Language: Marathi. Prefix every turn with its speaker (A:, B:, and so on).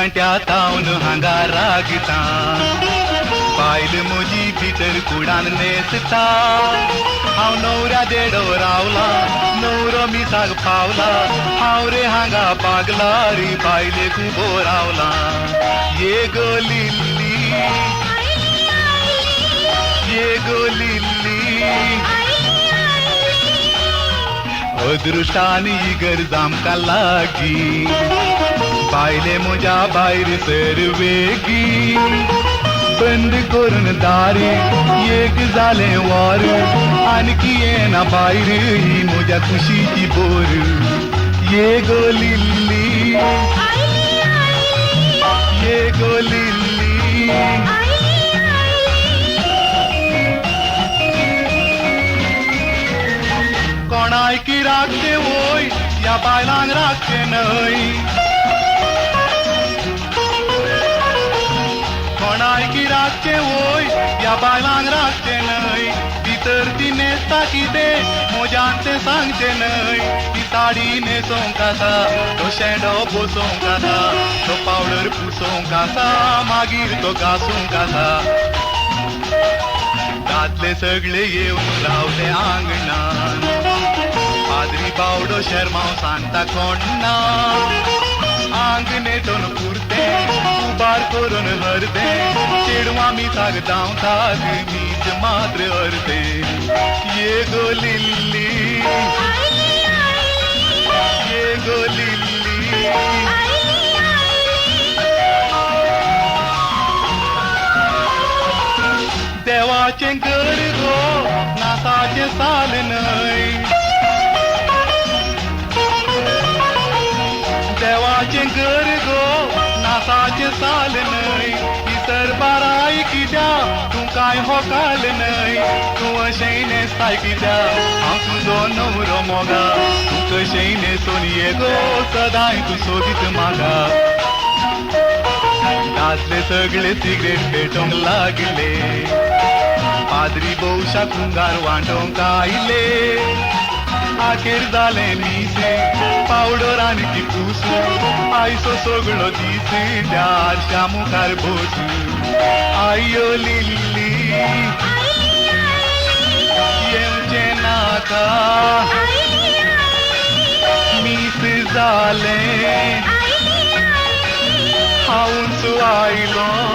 A: घंट्या तावन हांगा रागता बायल म्हजी भितर कुडान नेसता हांव न्हवऱ्या देडो रावला न्हवरो मिसाक पावला हांव रे हांगा पागला रे बायलेक उबो रावला ये गो लिल्ली ये गो लिल्ली अदृष्टानी गरज आमकां लागी बायले म्हज्या भायर सर वेगी बंद करून दारी एक जालें वर आनकी येना भायर ही म्हज्या कुशीची बोर ये गो लिल्ली ये गो लिल्ली कोणाय की राखचे वोय या बायलांक राखचे न्हय कोणाय की राखचे वोय या बायलांक राखचे न्हय भितर ती न्हेसता कितें मोज्यान तें सांगचें न्हय ती साडी न्हेसोंक आसा तो शेंडो बसोंक आसा तो पावडर पुसोंक आसा मागीर तो घासूंक आसा दादले सगळे येवन रावले आंगणान पाद्री बावडो शर्माव सांगता कोण ना आंग नेटोन पुरते उबार करून हरते चेडवां मिसाक धांवतात मीच मात्र हरते ये गो लिल्ली ये गो लिल्ली देवाचें घर गो नासाचें साल न्हय देवाचें घर गो नासाचें साल न्हय भितर बाराय कित्या तूं कांय होकाल न्हय तूं अशें न्हेसताय कित्या हांव तुजो न्हवरो मोगा तूं कशेंय न्हेसून ये गो सदांय तूं सोबीत म्हाका दादले सगळे सिगरेट पेटोंक लागले पाद्री भौशा कुंगार वांटोंक आयले आखेर जालें मीसे पावडर आनी पुसून आयचो सगळो दीस त्या आरशा मुखार बसून आयो लिल्ली येवचें नाका मीस जालें हांवूच आयलो